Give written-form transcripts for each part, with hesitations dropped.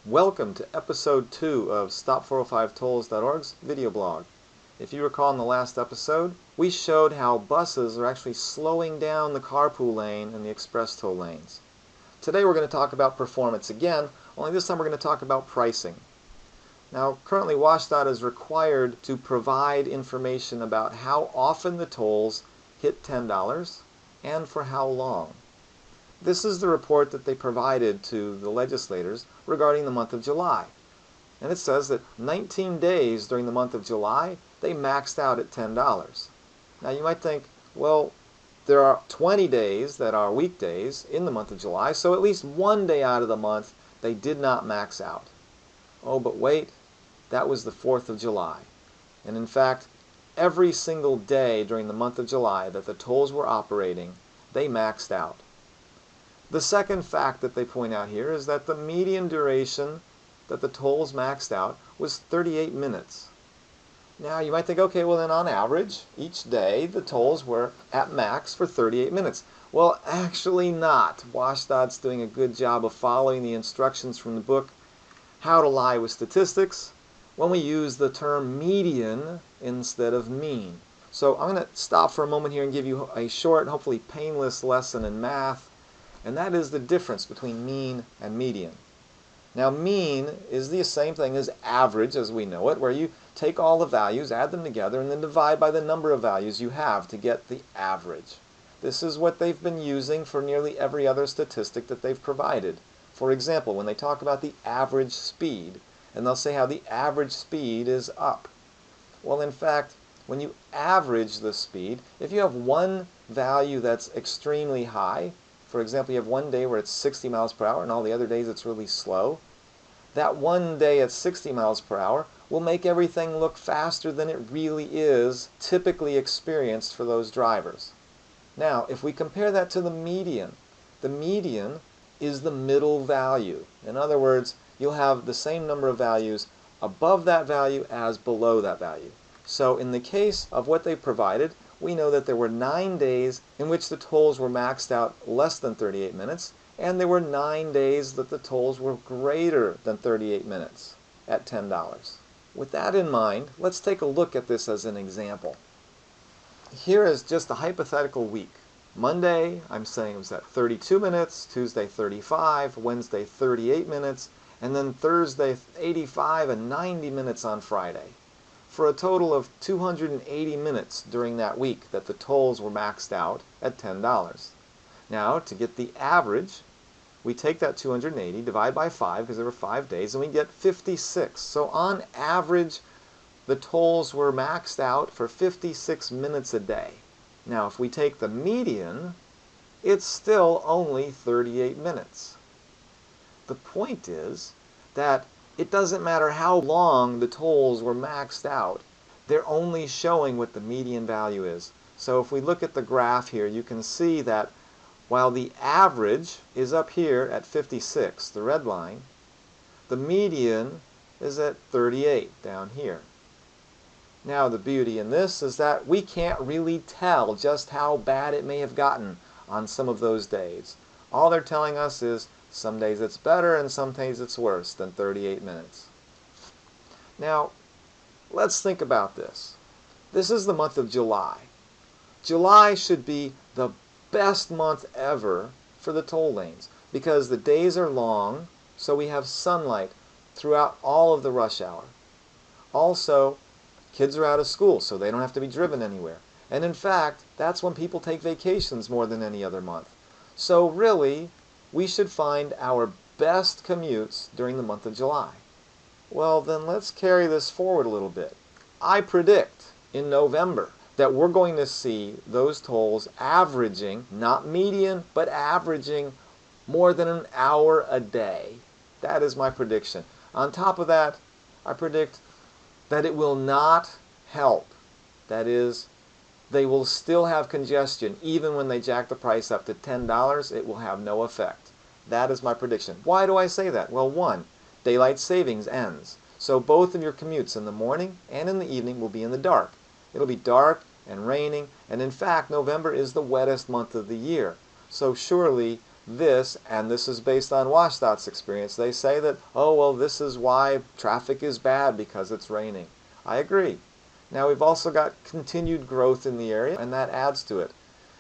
Welcome to episode 2 of Stop405tolls.org's video blog. If you recall in the last episode, we showed how buses are actually slowing down the carpool lane and the express toll lanes. Today we're going to talk about performance again, only this time we're going to talk about pricing. Now, currently WashDOT is required to provide information about how often the tolls hit $10 and for how long. This is the report that they provided to the legislators regarding the month of July. And it says that 19 days during the month of July, they maxed out at $10. Now you might think, well, there are 20 days that are weekdays in the month of July, so at least one day out of the month they did not max out. Oh, but wait, that was the 4th of July. And in fact, every single day during the month of July that the tolls were operating, they maxed out. The second fact that they point out here is that the median duration that the tolls maxed out was 38 minutes. Now you might think, okay, well then on average, each day the tolls were at max for 38 minutes. Well, actually not. WashDOT's doing a good job of following the instructions from the book, How to Lie with Statistics, when we use the term median instead of mean. So I'm going to stop for a moment here and give you a short, hopefully painless lesson in math. And that is the difference between mean and median. Now, mean is the same thing as average as we know it, where you take all the values, add them together, and then divide by the number of values you have to get the average. This is what they've been using for nearly every other statistic that they've provided. For example, when they talk about the average speed, and they'll say how the average speed is up. Well, in fact, when you average the speed, if you have one value that's extremely high, for example, you have one day where it's 60 miles per hour and all the other days it's really slow. That one day at 60 miles per hour will make everything look faster than it really is typically experienced for those drivers. Now, if we compare that to the median is the middle value. In other words, you'll have the same number of values above that value as below that value. So in the case of what they provided, we know that there were 9 days in which the tolls were maxed out less than 38 minutes, and there were 9 days that the tolls were greater than 38 minutes at $10. With that in mind, let's take a look at this as an example. Here is just a hypothetical week. Monday, I'm saying it was at 32 minutes, Tuesday 35, Wednesday 38 minutes, and then Thursday 85 and 90 minutes on Friday, for a total of 280 minutes during that week that the tolls were maxed out at $10. Now, to get the average, we take that 280, divide by 5, because there were 5 days, and we get 56. So on average, the tolls were maxed out for 56 minutes a day. Now, if we take the median, it's still only 38 minutes. The point is that it doesn't matter how long the tolls were maxed out. They're only showing what the median value is. So if we look at the graph here, you can see that while the average is up here at 56, the red line, the median is at 38 down here. Now the beauty in this is that we can't really tell just how bad it may have gotten on some of those days. All they're telling us is some days it's better and some days it's worse than 38 minutes. Now, let's think about this. This is the month of July. July should be the best month ever for the toll lanes because the days are long, so we have sunlight throughout all of the rush hour. Also, kids are out of school, so they don't have to be driven anywhere. And in fact, that's when people take vacations more than any other month. So really, we should find our best commutes during the month of July. Well, then let's carry this forward a little bit. I predict in November that we're going to see those tolls averaging, not median, but averaging more than an hour a day. That is my prediction. On top of that, I predict that it will not help. That is, they will still have congestion. Even when they jack the price up to $10, it will have no effect. That is my prediction. Why do I say that? Well, one, daylight savings ends. So both of your commutes in the morning and in the evening will be in the dark. It'll be dark and raining, and in fact, November is the wettest month of the year. So surely this, and this is based on WashDOT's experience. They say that, oh, well, this is why traffic is bad, because it's raining. I agree. Now, we've also got continued growth in the area, and that adds to it.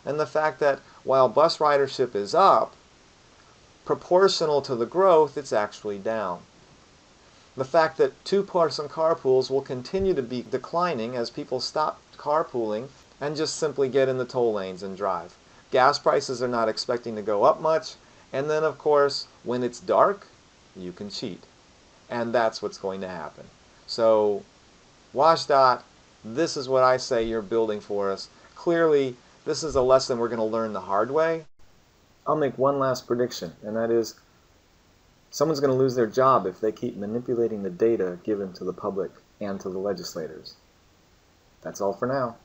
And the fact that while bus ridership is up, proportional to the growth, it's actually down. The fact that two-person carpools will continue to be declining as people stop carpooling and just simply get in the toll lanes and drive. Gas prices are not expecting to go up much, and then of course, when it's dark, you can cheat. And that's what's going to happen. So, WashDOT, this is what I say you're building for us. Clearly, this is a lesson we're going to learn the hard way. I'll make one last prediction, and that is someone's going to lose their job if they keep manipulating the data given to the public and to the legislators. That's all for now.